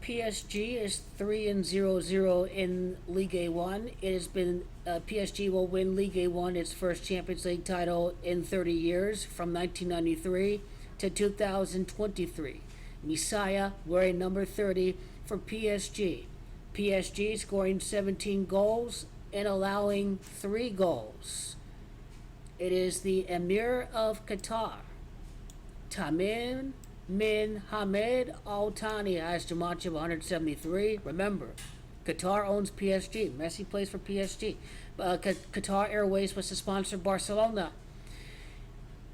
PSG is 3-0-0 in Ligue 1. It has been PSG will win Ligue 1 its first Champions League title in 30 years from 1993 to 2023. Messiah wearing number 30 for PSG. PSG scoring 17 goals and allowing 3 goals. It is the Emir of Qatar, Tamim Min Hamed Al Thani, has Jumanji of 173. Remember, Qatar owns PSG. Messi plays for PSG. Qatar Airways was to sponsor Barcelona.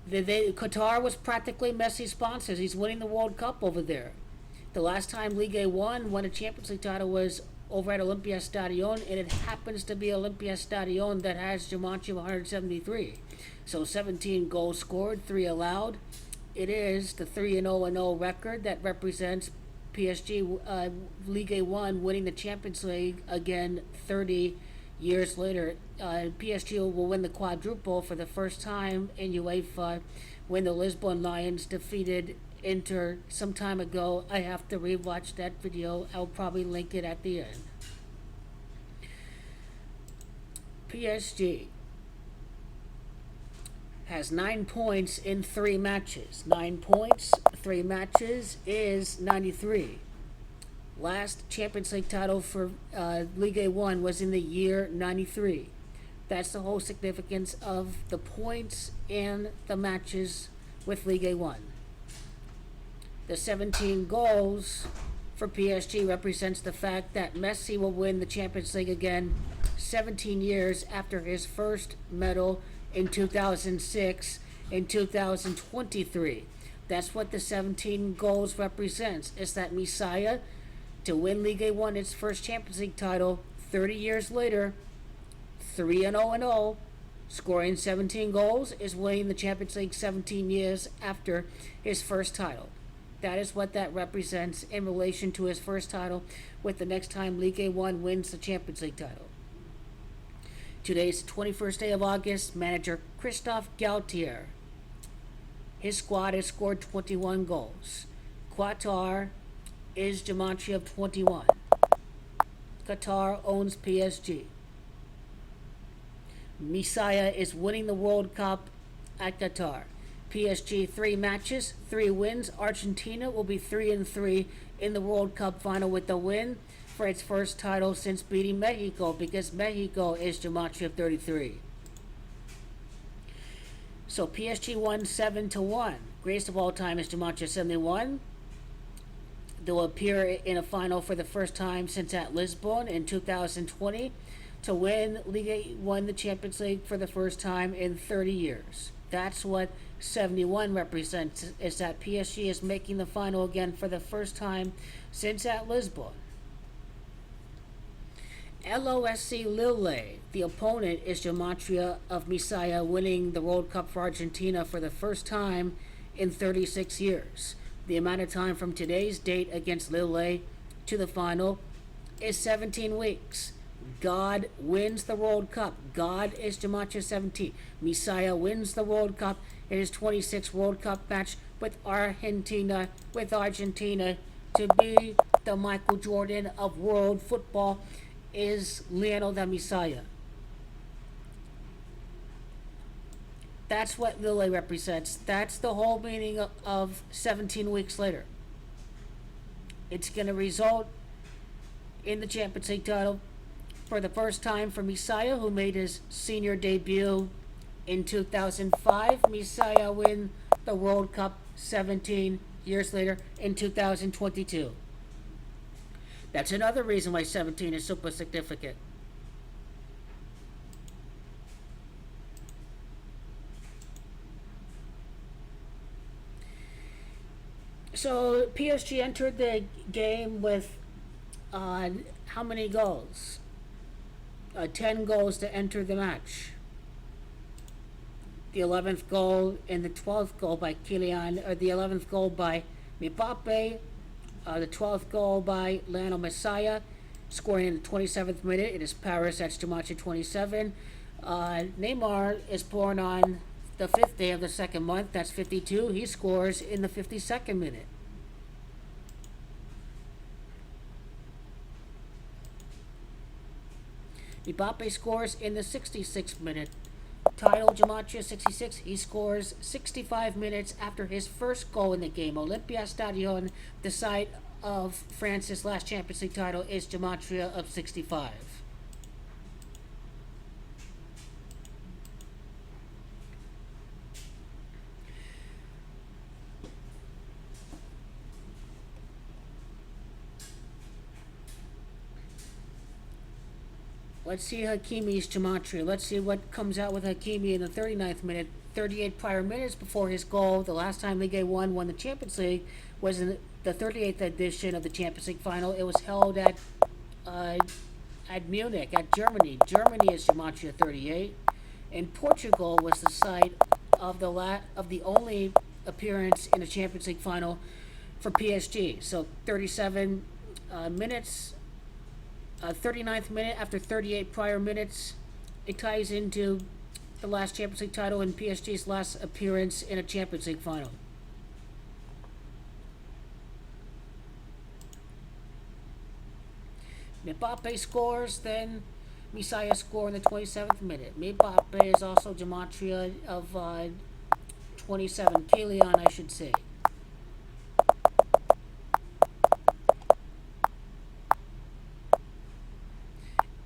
Qatar was practically Messi's sponsors. He's winning the World Cup over there. The last time Ligue 1 won a Champions League title was over at Olympiastadion, and it happens to be Olympiastadion that has Jumanji of 173. So 17 goals scored, 3 allowed. It is the 3-0-0 record that represents PSG Ligue 1 winning the Champions League again 30 years later. PSG will win the quadruple for the first time in UEFA when the Lisbon Lions defeated Inter some time ago. I have to rewatch that video. I'll probably link it at the end. PSG has 9 points in 3 matches. 9 points, 3 matches is 93. Last Champions League title for Ligue 1 was in the year 93. That's the whole significance of the points and the matches with Ligue 1. The 17 goals for PSG represents the fact that Messi will win the Champions League again 17 years after his first medal in 2006 and 2023. That's what the 17 goals represents. It's that Messiah to win Ligue 1 its first Champions League title 30 years later, 3-0-0, scoring 17 goals, is winning the Champions League 17 years after his first title. That is what that represents in relation to his first title with the next time Ligue 1 wins the Champions League title. Today is the 21st day of August. Manager Christophe Galtier. His squad has scored 21 goals. Qatar is gematria of 21. Qatar owns PSG. Messiah is winning the World Cup at Qatar. PSG 3 matches, 3 wins. Argentina will be 3-3 in the World Cup final with the win for its first title since beating Mexico, because Mexico is gematria of 33. So PSG won 7-1. Greatest of all time is gematria 71. They will appear in a final for the first time since at Lisbon in 2020 to win Ligue 1, the Champions League, for the first time in 30 years. That's what 71 represents, is that PSG is making the final again for the first time since at Lisbon. LOSC Lille, the opponent, is gematria of Messiah winning the World Cup for Argentina for the first time in 36 years. The amount of time from today's date against Lille to the final is 17 weeks. God wins the World Cup. God is gematria 17. Messiah wins the World Cup in his 26th World Cup match with Argentina to be the Michael Jordan of world football is Lionel the Messiah. That's what Lille represents. That's the whole meaning of 17 weeks later. It's going to result in the Champions League title for the first time for Messiah, who made his senior debut in 2005. Messiah win the World Cup 17 years later in 2022. That's another reason why 17 is super significant. So PSG entered the game with how many goals? 10 goals to enter the match. The 11th goal and the 12th goal by Kylian, or the 11th goal by Mbappe, the 12th goal by Lionel Messiah, scoring in the 27th minute. It is Paris, that's gematria 27. Neymar is born on the 5th day of the 2nd month, that's 52. He scores in the 52nd minute. Mbappe scores in the 66th minute. Title Gematria 66. He scores 65 minutes after his first goal in the game. Olympiastadion, the site of France's last Champions League title, is Gematria of 65. Let's see Hakimi's gematria. Let's see what comes out with Hakimi in the 39th minute. 38 prior minutes before his goal. The last time Ligue 1 won the Champions League was in the 38th edition of the Champions League final. It was held at Munich, at Germany. Germany is gematria 38. And Portugal was the site of the only appearance in a Champions League final for PSG. So 37 minutes. 39th minute after 38 prior minutes. It ties into the last Champions League title and PSG's last appearance in a Champions League final. Mbappe scores, then Messi score in the 27th minute. Mbappe is also gematria of 27. Kylian, I should say.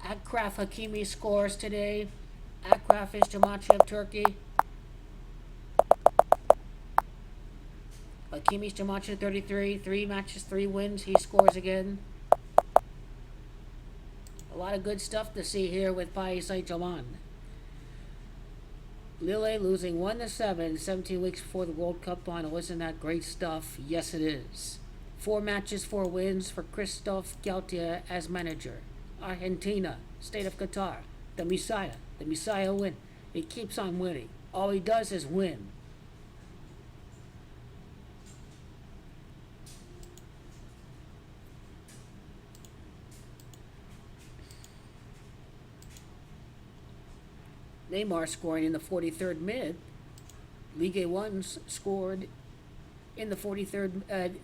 Akraf Hakimi scores today. Akraf is gematria of Turkey. Hakimi's gematria 33. 3 matches, 3 wins. He scores again. A lot of good stuff to see here with Paris Saint-Germain. Lille losing 1-7, 17 weeks before the World Cup final. Isn't that great stuff? Yes, it is. 4 matches, 4 wins for Christophe Galtier as manager. Argentina, state of Qatar, the Messiah win. He keeps on winning. All he does is win. Neymar scoring in the 43rd minute. Ligue 1 scored in the 43rd.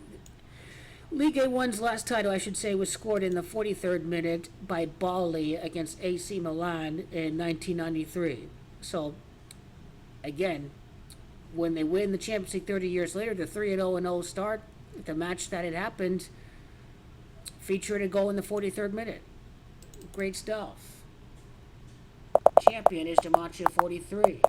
Ligue 1's last title, I should say, was scored in the 43rd minute by Bali against AC Milan in 1993. So, again, when they win the Champions League 30 years later, the 3-0 start, the match that had happened featured a goal in the 43rd minute. Great stuff. Champion is gematria 43.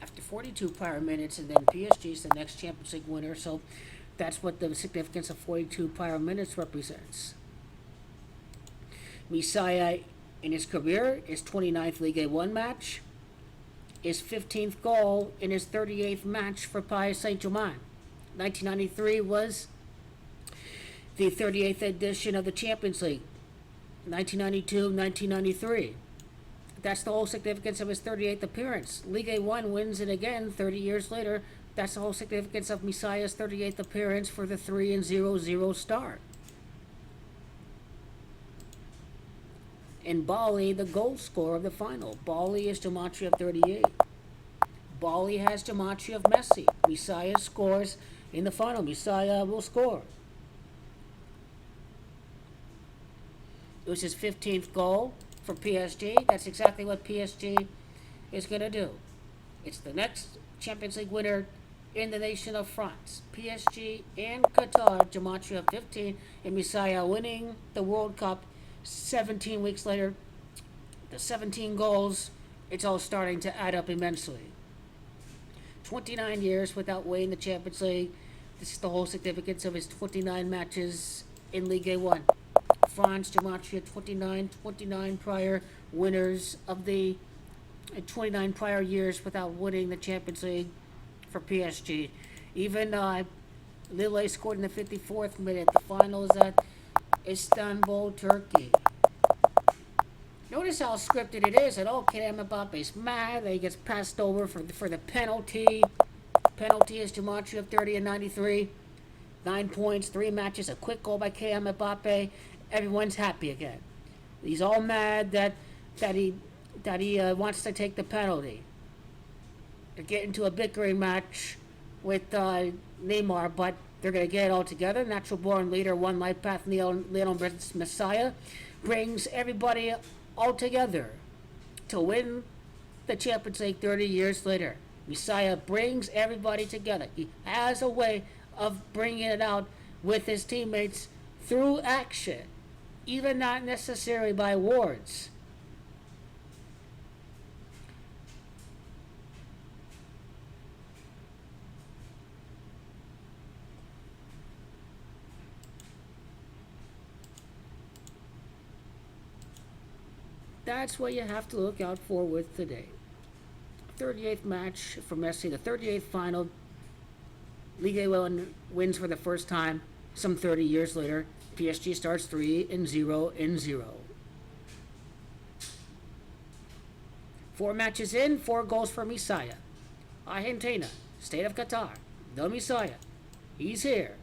After 42 prior minutes, and then PSG is the next Champions League winner, so that's what the significance of 42 prior minutes represents. Messi in his career, his 29th Ligue 1 match, his 15th goal in his 38th match for Paris Saint-Germain. 1993 was the 38th edition of the Champions League. 1992, 1993. That's the whole significance of his 38th appearance. Ligue 1 wins it again 30 years later. That's the whole significance of Messiah's 38th appearance for the 3-0 start. And Bali, the goal scorer of the final. Bali is gematria of 38. Bali has gematria of Messi. Messiah scores in the final. Messiah will score. It was his 15th goal for PSG. That's exactly what PSG is going to do. It's the next Champions League winner in the nation of France. PSG and Qatar, gematria of 15, and Messiah winning the World Cup 17 weeks later. The 17 goals, it's all starting to add up immensely. 29 years without winning the Champions League. This is the whole significance of his 29 matches in Ligue 1. France, gematria 29 prior winners of the 29 prior years without winning the Champions League for PSG. Even Lille scored in the 54th minute. The final is at Istanbul, Turkey. Notice how scripted it is. And Kylian Mbappe's mad that he gets passed over for the penalty. Penalty is gematria of 30 and 93. 9 points, 3 matches, a quick goal by Kylian Mbappe. Everyone's happy again. He's all mad that he wants to take the penalty. They get into a bickering match. with Neymar, but they're going to get it all together. Natural born leader, one life path, Lionel Messiah brings everybody all together to win the Champions League 30 years later. Messiah brings everybody together. He has a way of bringing it out with his teammates through action, even not necessarily by words. That's what you have to look out for with today. 38th match for Messi, the 38th final. Ligue 1 wins for the first time some 30 years later. PSG starts 3-0. 4 matches in, 4 goals for Messiah. Argentina, state of Qatar, the Messiah. He's here.